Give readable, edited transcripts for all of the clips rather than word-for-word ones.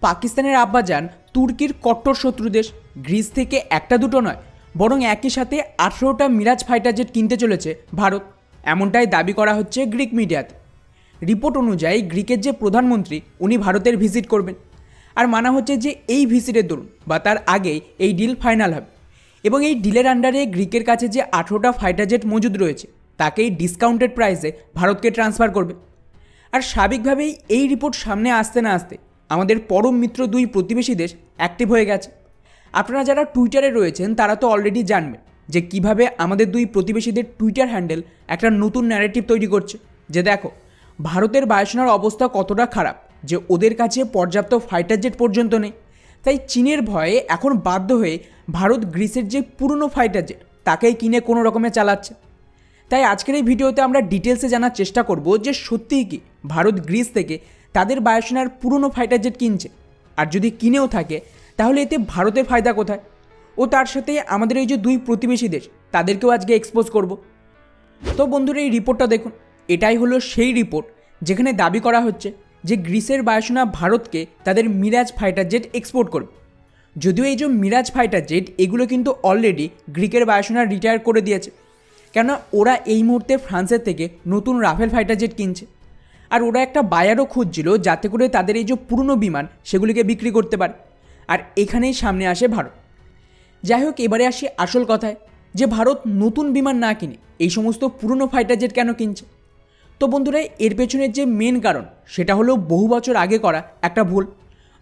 পাকিস্তানের আব্বাজান তুর্কির কট্টর শত্রু দেশ। গ্রিস থেকে একটা দুটো নয়, বরং একই সাথে 18টা মিরাজ ফাইটার জেট কিনতে চলেছে ভারত, এমনটাই দাবি করা হচ্ছে গ্রিক মিডিয়াতে। রিপোর্ট অনুযায়ী গ্রিকের যে প্রধানমন্ত্রী উনি ভারতের ভিজিট করবেন, আর মানা হচ্ছে যে এই ভিজিটের দরুন বা তার আগেই এই ডিল ফাইনাল হবে এবং এই ডিলের আন্ডারে গ্রিকের কাছে যে 18টা ফাইটার জেট মজুদ রয়েছে তাকেই ডিসকাউন্টেড প্রাইসে ভারতকে ট্রান্সফার করবে। আর স্বাভাবিকভাবেই এই রিপোর্ট সামনে আসতে না আসতে আমাদের পরম মিত্র দুই প্রতিবেশী দেশ অ্যাক্টিভ হয়ে গেছে। আপনারা যারা টুইটারে রয়েছেন তারা তো অলরেডি জানবেন যে কিভাবে আমাদের দুই প্রতিবেশীদের টুইটার হ্যান্ডেল একটা নতুন ন্যারেটিভ তৈরি করছে যে দেখো ভারতের বায়ুসেনার অবস্থা কতটা খারাপ যে ওদের কাছে পর্যাপ্ত ফাইটার জেট পর্যন্ত নেই, তাই চীনের ভয়ে এখন বাধ্য হয়ে ভারত গ্রিসের যে পুরনো ফাইটার জেট তাকেই কিনে কোনো রকমে চালাচ্ছে। তাই আজকের এই ভিডিওতে আমরা ডিটেলসে জানার চেষ্টা করব যে সত্যিই কি ভারত গ্রিস থেকে তাদের বায়ুসেনার পুরনো ফাইটার জেট কিনছে, আর যদি কিনেও থাকে তাহলে এতে ভারতের ফায়দা কোথায়, ও তার সাথে আমাদের এই যে দুই প্রতিবেশী দেশ তাদেরকেও আজকে এক্সপোজ করব। তো বন্ধুরা এই রিপোর্টটা দেখুন, এটাই হলো সেই রিপোর্ট যেখানে দাবি করা হচ্ছে যে গ্রিসের বায়ুসেনা ভারতকে তাদের মিরাজ ফাইটার জেট এক্সপোর্ট করবে। যদিও এই যে মিরাজ ফাইটার জেট এগুলো কিন্তু অলরেডি গ্রিকের বায়ুসেনা রিটায়ার করে দিয়েছে, কেননা ওরা এই মুহূর্তে ফ্রান্সের থেকে নতুন রাফেল ফাইটার জেট কিনছে, আর ওরা একটা বায়ারও খুঁজছিল যাতে করে তাদের এই যে পুরনো বিমান সেগুলিকে বিক্রি করতে পারে। আর এখানেই সামনে আসে ভারত। যাই হোক, এবারে আসি আসল কথায় যে ভারত নতুন বিমান না কিনে এই সমস্ত পুরনো ফাইটার জেট কেন কিনছে। তো বন্ধুরা এর পেছনের যে মেন কারণ সেটা হলো বহু বছর আগে করা একটা ভুল,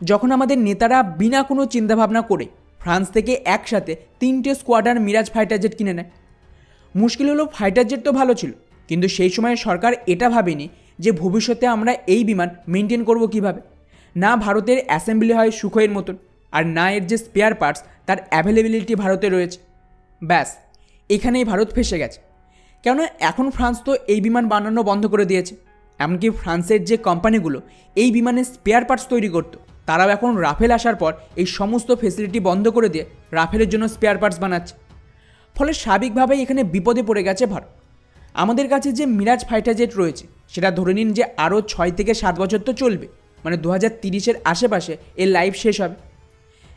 যখন আমাদের নেতারা বিনা কোনো চিন্তাভাবনা করে ফ্রান্স থেকে একসাথে 3টে স্কোয়াড্রন মিরাজ ফাইটার জেট কিনে নেয়। মুশকিল হলো ফাইটার জেট তো ভালো ছিল, কিন্তু সেই সময় সরকার এটা ভাবেনি যে ভবিষ্যতে আমরা এই বিমান মেনটেন করব কিভাবে। না ভারতের অ্যাসেম্বলি হয় সুখোইয়ের মতন, আর না এর যে স্পেয়ার পার্টস তার অ্যাভেলেবিলিটি ভারতে রয়েছে। ব্যাস এখানেই ভারত ফেসে গেছে। কেননা এখন ফ্রান্স তো এই বিমান বানানো বন্ধ করে দিয়েছে, এমনকি ফ্রান্সের যে কোম্পানিগুলো এই বিমানের স্পেয়ার পার্টস তৈরি করতো তারাও এখন রাফেল আসার পর এই সমস্ত ফেসিলিটি বন্ধ করে দিয়ে রাফেলের জন্য স্পেয়ার পার্টস বানাচ্ছে। ফলে স্বাভাবিকভাবেই এখানে বিপদে পড়ে গেছে ভারত। আমাদের কাছে যে মিরাজ ফাইটার জেট রয়েছে সেটা ধরে নিন যে আরও 6 থেকে 7 বছর তো চলবে, মানে 2030-এর আশেপাশে এর লাইফ শেষ হবে।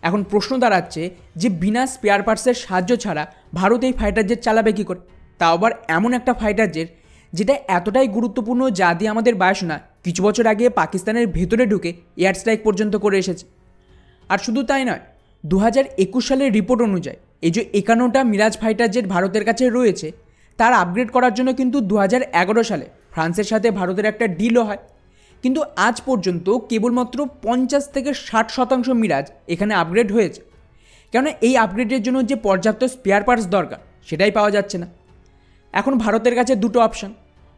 এখন প্রশ্ন দাঁড়াচ্ছে যে বিনা স্পেয়ার পার্টসের সাহায্য ছাড়া ভারত এই ফাইটার জেট চালাবে কী করে, তাও আবার এমন একটা ফাইটার জেট যেটা এতটাই গুরুত্বপূর্ণ যা দিয়ে আমাদের বায়ুসেনা কিছু বছর আগে পাকিস্তানের ভেতরে ঢুকে এয়ার স্ট্রাইক পর্যন্ত করে এসেছে। আর শুধু তাই নয়, 2021 সালের রিপোর্ট অনুযায়ী এই যে 51টা মিরাজ ফাইটার জেট ভারতের কাছে রয়েছে তার আপগ্রেড করার জন্য কিন্তু 2011 সালে ফ্রান্সের সাথে ভারতের একটা ডিলও হয়, কিন্তু আজ পর্যন্ত কেবলমাত্র 50 থেকে 60% মিরাজ এখানে আপগ্রেড হয়েছে। কেননা এই আপগ্রেডের জন্য যে পর্যাপ্ত স্পেয়ার পার্টস দরকার সেটাই পাওয়া যাচ্ছে না। এখন ভারতের কাছে দুটো অপশান,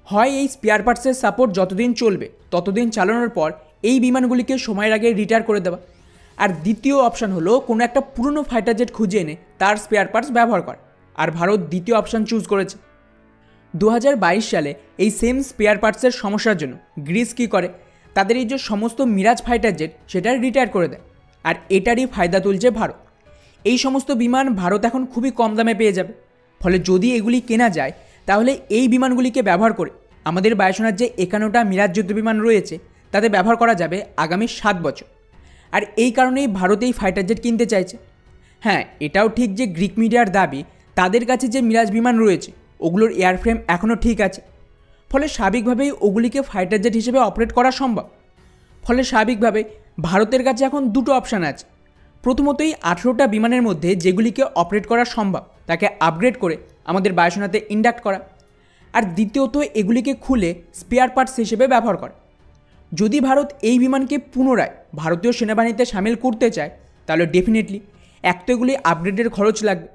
হয় এই স্পেয়ার পার্টসের সাপোর্ট যতদিন চলবে ততদিন চালানোর পর এই বিমানগুলিকে সময়ের আগে রিটায়ার করে দেওয়া, আর দ্বিতীয় অপশান হলো কোনো একটা পুরনো ফাইটার জেট খুঁজে এনে তার স্পেয়ার পার্টস ব্যবহার করা। আর ভারত দ্বিতীয় অপশান চুজ করেছে। 2022 সালে এই সেম স্পেয়ার পার্টসের সমস্যার জন্য গ্রিস কী করে, তাদের এই যে সমস্ত মিরাজ ফাইটার জেট সেটা রিটায়ার করে দেয়, আর এটারই ফায়দা তুলছে ভারত। এই সমস্ত বিমান ভারত এখন খুবই কম দামে পেয়ে যাবে, ফলে যদি এগুলি কেনা যায় তাহলে এই বিমানগুলিকে ব্যবহার করে আমাদের বায়ুসেনার যে 51টা মিরাজ যুদ্ধ বিমান রয়েছে তাতে ব্যবহার করা যাবে আগামী 7 বছর। আর এই কারণেই ভারত এই ফাইটার জেট কিনতে চাইছে। হ্যাঁ, এটাও ঠিক যে গ্রিক মিডিয়ার দাবি তাদের কাছে যে মিরাজ বিমান রয়েছে ওগুলোর এয়ারফ্রেম এখনও ঠিক আছে, ফলে স্বাভাবিকভাবেই ওগুলিকে ফাইটার জেট হিসেবে অপারেট করা সম্ভব। ফলে স্বাভাবিকভাবে ভারতের কাছে এখন দুটো অপশান আছে। প্রথমতই 18টা বিমানের মধ্যে যেগুলিকে অপারেট করা সম্ভব তাকে আপগ্রেড করে আমাদের বায়ুসেনাতে ইন্ডাক্ট করা, আর দ্বিতীয়ত এগুলিকে খুলে স্পেয়ার পার্টস হিসেবে ব্যবহার করা। যদি ভারত এই বিমানকে পুনরায় ভারতীয় সেনাবাহিনীতে সামিল করতে চায় তাহলে ডেফিনেটলি এক তো এগুলি আপগ্রেডের খরচ লাগবে,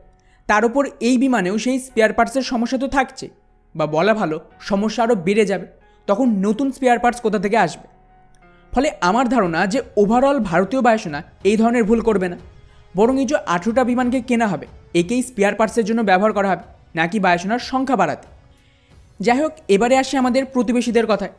তার উপর এই বিমানেও সেই স্পেয়ার পার্টসের সমস্যা তো থাকছে, বা বলা ভালো সমস্যা আরও বেড়ে যাবে, তখন নতুন স্পেয়ার পার্টস কোথা থেকে আসবে। ফলে আমার ধারণা যে ওভারঅল ভারতীয় বায়ুসেনা এই ধরনের ভুল করবে না, বরং এই যে 18টা বিমানকে কেনা হবে একেই স্পেয়ার পার্টসের জন্য ব্যবহার করা হবে, নাকি বায়ুসেনার সংখ্যা বাড়াতে। যাই হোক, এবারে আসে আমাদের প্রতিবেশীদের কথায়।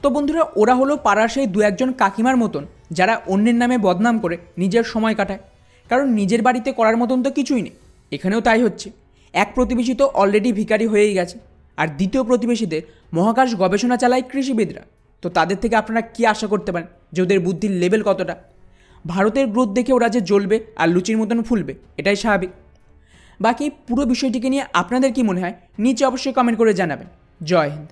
তো বন্ধুরা ওরা হলো পাড়ার সেই 2-1জন কাকিমার মতন যারা অন্যের নামে বদনাম করে নিজের সময় কাটায়, কারণ নিজের বাড়িতে করার মতন তো কিছুই নেই। এখানেও তাই হচ্ছে। এক প্রতিবেশী তো অলরেডি ভিখারি হয়েই গেছে, আর দ্বিতীয় প্রতিবেশীদের মহাকাশ গবেষণা চালায় কৃষিবিদরা। তো তাদের থেকে আপনারা কী আশা করতে পারেন যে ওদের বুদ্ধির লেভেল কতটা। ভারতের গ্রোথ দেখে ওরা যে জ্বলবে আর লুচির মতন ফুলবে, এটাই স্বাভাবিক। বাকি পুরো বিষয়টিকে নিয়ে আপনাদের কি মনে হয় নিচে অবশ্যই কমেন্ট করে জানাবেন। জয় হিন্দ।